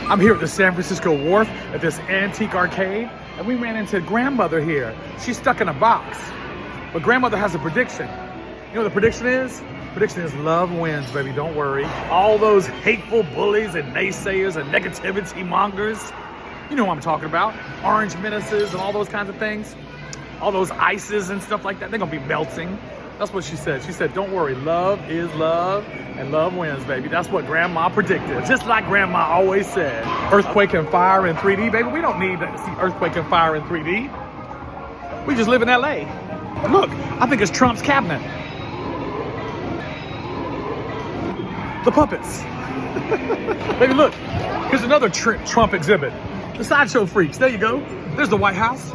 I'm here at the San Francisco Wharf at this antique arcade, and we ran into grandmother here. She's stuck in a box, but grandmother has a prediction. You know what the prediction is? Prediction is love wins, baby, don't worry. All those hateful bullies and naysayers and negativity mongers, you know what I'm talking about. Orange menaces and all those kinds of things. All those ices and stuff like that, they're gonna be melting. That's what she said. She said, don't worry, love is love, and love wins, baby. That's what grandma predicted. Just like grandma always said. Earthquake and fire in 3D, baby. We don't need to see earthquake and fire in 3D. We just live in LA. Look, I think it's Trump's cabinet. The puppets. Baby, look, here's another Trump exhibit. The sideshow freaks, there you go. There's the White House.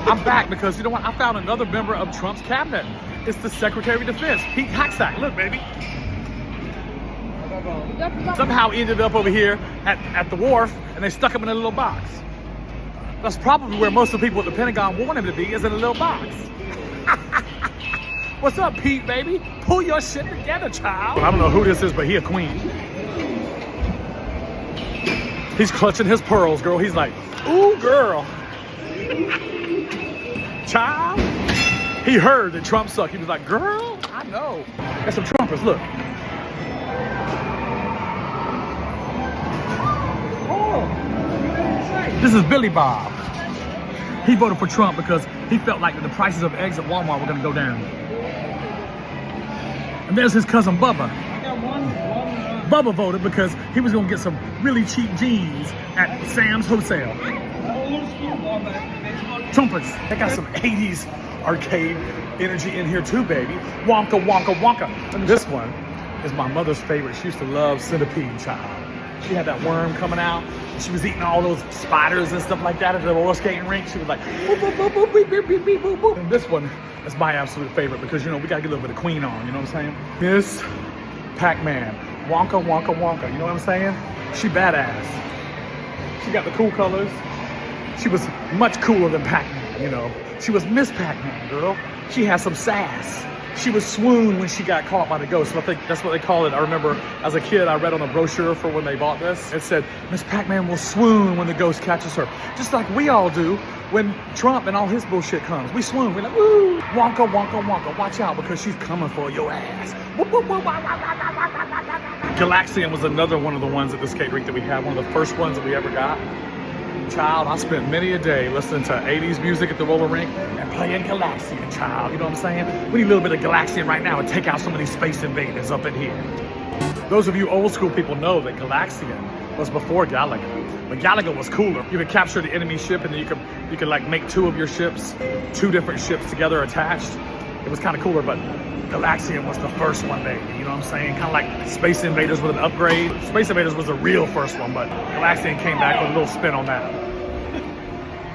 I'm back because, you know what, I found another member of Trump's cabinet. It's the Secretary of Defense, Pete Hacksack. Look, baby. Somehow ended up over here at the Wharf, and they stuck him in a little box. That's probably where most of the people at the Pentagon want him to be, is in a little box. What's up, Pete, baby? Pull your shit together, child. I don't know who this is, but he a queen. He's clutching his pearls, girl. He's like, ooh, girl. Child. He heard that Trump sucked. He was like, girl, I know. Got some Trumpers, look. This is Billy Bob. He voted for Trump because he felt like the prices of eggs at Walmart were gonna go down. And there's his cousin Bubba. Bubba voted because he was gonna get some really cheap jeans at Sam's Wholesale. Trumpers, they got some 80s arcade energy in here too, baby. Wonka, wonka, wonka. And this one is my mother's favorite. She used to love Centipede, child. She had that worm coming out. She was eating all those spiders and stuff like that at the roller skating rink. She was like, boop, boop, boop, boop, beep, beep, beep, beep, boop, boop. And this one is my absolute favorite because, you know, we gotta get a little bit of Queen on, you know what I'm saying? Miss Pac-Man. Wonka, wonka, wonka. You know what I'm saying? She badass. She got the cool colors. She was much cooler than Pac-Man, you know. She was Miss Pac-Man, girl. She had some sass. She was swoon when she got caught by the ghost. I think that's what they call it. I remember as a kid, I read on a brochure for when they bought this. It said, Miss Pac-Man will swoon when the ghost catches her. Just like we all do when Trump and all his bullshit comes. We swoon. We're like, woo, wonka, wonka, wonka. Watch out because she's coming for your ass. Galaxian was another one of the ones at the skate rink that we had. One of the first ones that we ever got. Child, I spent many a day listening to 80s music at the roller rink and playing Galaxian, child. You know what I'm saying? We need a little bit of Galaxian right now and take out some of these space invaders up in here. Those of you old school people know that Galaxian was before Galaga. But Galaga was cooler. You could capture the enemy ship and then you could like make two of your ships, two different ships together attached. It was kind of cooler, but Galaxian was the first one, baby. You know what I'm saying? Kind of like Space Invaders with an upgrade. Space Invaders was the real first one, but Galaxian came back with a little spin on that.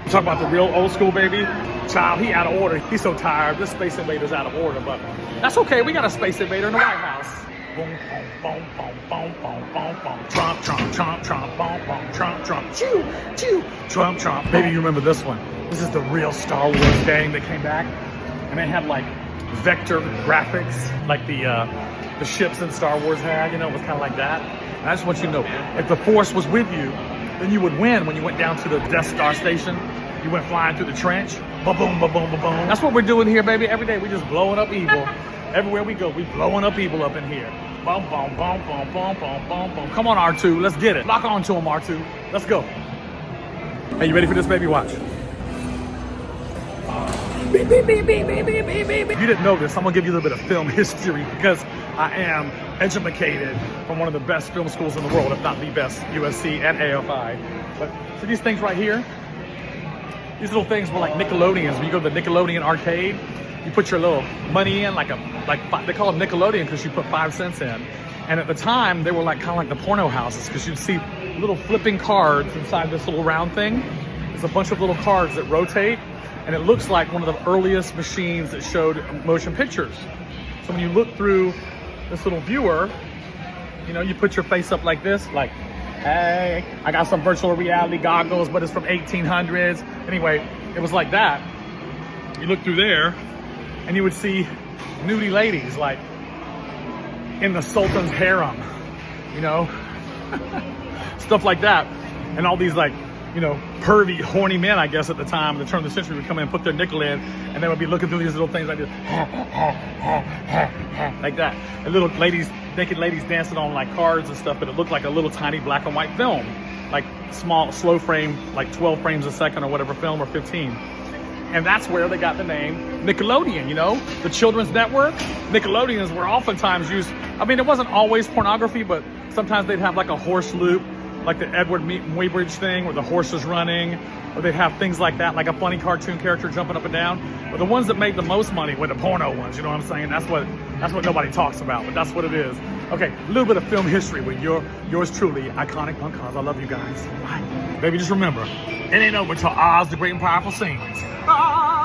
You talk about the real old school, baby. Child, he out of order. He's so tired. This Space Invader's out of order, but that's okay. We got a Space Invader in the White House. Boom, boom, boom, boom, boom, boom, boom. Trump, Trump, Trump, Trump, boom, boom, Trump, Trump. Choo, choo. Trump, Trump. Maybe you remember this one. This is the real Star Wars game that came back, and they had like vector graphics, like the ships in Star Wars had. You know, it was kind of like that. And I just want you to know, if the Force was with you, then you would win when you went down to the Death Star station. You went flying through the trench. Ba-boom, ba-boom, ba-boom. That's what we're doing here, baby. Every day, we just blowing up evil. Everywhere we go, we blowing up evil up in here. Boom, boom, boom, boom, boom, boom, boom, boom. Come on, R2. Let's get it. Lock on to him, R2. Let's go. Hey, you ready for this, baby? Watch. Beep, beep, beep, beep, beep, beep, beep, beep. If you didn't know this, I'm gonna give you a little bit of film history because I am educated from one of the best film schools in the world, if not the best, USC and AFI. But so these things right here, these little things were like Nickelodeons. When you go to the Nickelodeon arcade, you put your little money in, they call them Nickelodeon because you put 5 cents in. And at the time, they were like kind of like the porno houses because you'd see little flipping cards inside this little round thing. There's a bunch of little cards that rotate, and it looks like one of the earliest machines that showed motion pictures. So when you look through this little viewer, you know, you put your face up like this, like, hey, I got some virtual reality goggles, but it's from 1800s. Anyway, it was like that. You look through there, and you would see nudie ladies, like, in the Sultan's harem, you know? Stuff like that. And all these like, you know, pervy, horny men, I guess, at the time, at the turn of the century, would come in and put their nickel in, and they would be looking through these little things like this, like that. And little ladies, naked ladies dancing on like cards and stuff, but it looked like a little tiny black and white film, like small, slow frame, like 12 frames a second or whatever film, or 15. And that's where they got the name Nickelodeon, you know? The children's network. Nickelodeons were oftentimes used, I mean, it wasn't always pornography, but sometimes they'd have like a horse loop, like the Edward Muybridge thing where the horse is running, or they'd have things like that, like a funny cartoon character jumping up and down. But the ones that made the most money were the porno ones, you know what I'm saying? That's what nobody talks about, but that's what it is. Okay, a little bit of film history with yours truly, Iconic Punk Oz. I love you guys. Bye. Baby, just remember, it ain't over till Oz the Great and Powerful sings. Ah!